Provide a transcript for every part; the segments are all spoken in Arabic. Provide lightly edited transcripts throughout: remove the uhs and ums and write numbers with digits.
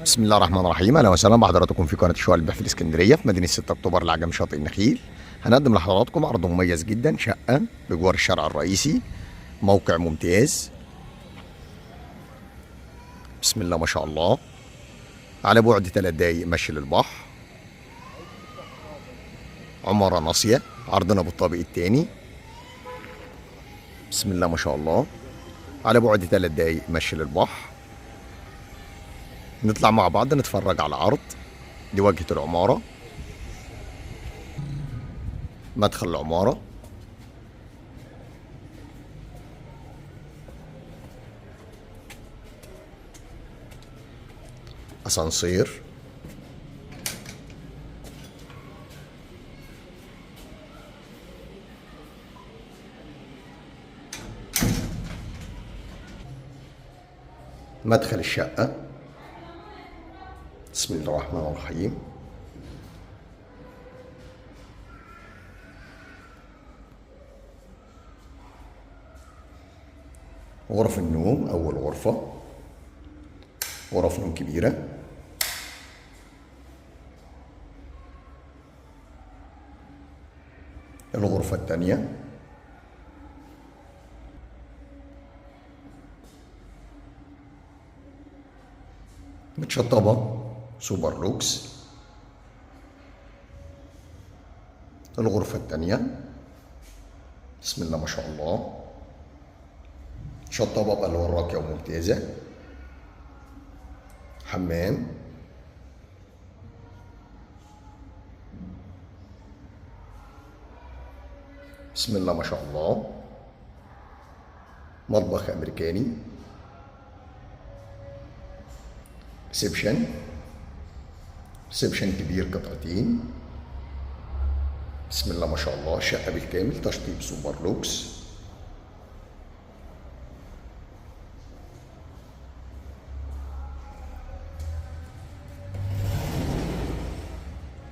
بسم الله الرحمن الرحيم. اهلا وسهلا بحضراتكم في قناه شقق البيع في الاسكندريه في مدينه 6 اكتوبر العجم شاطئ النخيل. هنقدم لحضراتكم عرض مميز جدا، شقه بجوار الشارع الرئيسي، موقع ممتاز. بسم الله ما شاء الله، على بعد 3 دقايق مشي للبحر، عماره ناصيه، عرضنا بالطابق الثاني. بسم الله ما شاء الله، على بعد 3 دقايق مشي للبحر. نطلع مع بعض نتفرج على العرض. دي واجهة العمارة، مدخل العمارة، أسانسير، مدخل الشقة. بسم الله الرحمن الرحيم. غرف النوم، أول غرفة، غرف نوم كبيرة. الغرفة الثانية، متشطبة سوبر لوكس. الغرفة الثانية، بسم الله ما شاء الله، شطبة بألوان راقية وممتازة. حمام، بسم الله ما شاء الله، مطبخ أمريكاني. ريسبشن كبير قطعتين. بسم الله ما شاء الله، شقة بالكامل، تشطيب سوبر لوكس.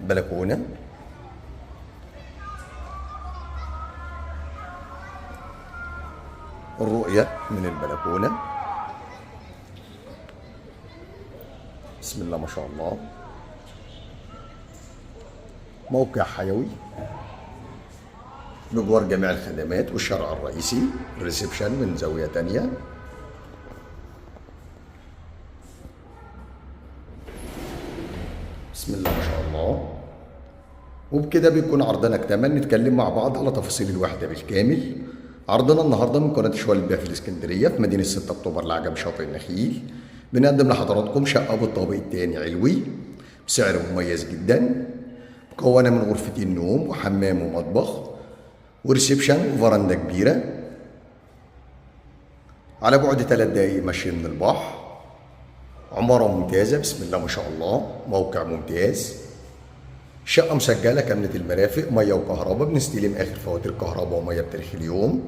بلكونة، الرؤية من البلكونة. بسم الله ما شاء الله، موقع حيوي بجوار جميع الخدمات والشارع الرئيسي. الريسبشن من زاوية تانية. بسم الله ما شاء الله. وبكده بيكون عرضنا اكتمل. نتكلم مع بعض على تفاصيل الوحدة بالكامل. عرضنا النهارده من قناة شقق البيع في الاسكندرية في مدينة 6 اكتوبر العجم شاطئ النخيل. بنقدم لحضراتكم شقة بالطابق الثاني علوي بسعر مميز جدا، مكونة من غرفتين نوم وحمام ومطبخ وريسبشن وفرندا كبيرة، على بعد 3 دقايق مشي من البحر. عمارة ممتازة، بسم الله ما شاء الله، موقع ممتاز. شقة مسجلة كاملة المرافق، مية وكهرباء، بنستلم آخر فواتير كهرباء ومية بتاريخ اليوم.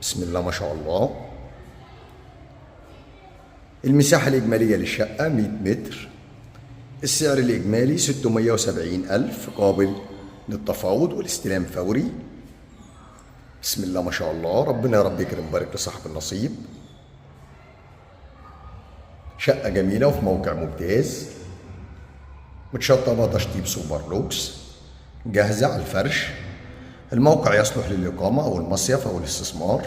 بسم الله ما شاء الله. المساحة الإجمالية للشقة 100 متر. السعر الإجمالي 670,000، قابل للتفاوض والاستلام فوري. بسم الله ما شاء الله، ربنا يا رب يكرم ويبارك لصاحب النصيب. شقة جميلة وفي موقع ممتاز، متشطبة تشطيب سوبر لوكس، جاهزة على الفرش. الموقع يصلح للإقامة أو المصيف أو الاستثمار.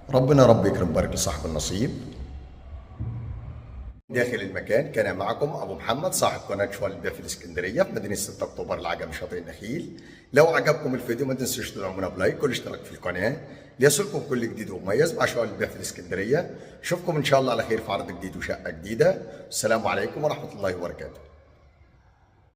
ربنا رب يكرم ويبارك لصاحب النصيب. داخل المكان كان معكم أبو محمد، صاحب قناة شقق البيع في الإسكندرية في مدينة 6 أكتوبر العجم شاطئ النخيل. لو عجبكم الفيديو ما تنسوش تدعمونا بلايك والاشتراك في القناة ليصلكم كل جديد ومميز مع شقق البيع في الإسكندرية. أشوفكم إن شاء الله على خير في عرض جديد وشقة جديدة. السلام عليكم ورحمة الله وبركاته.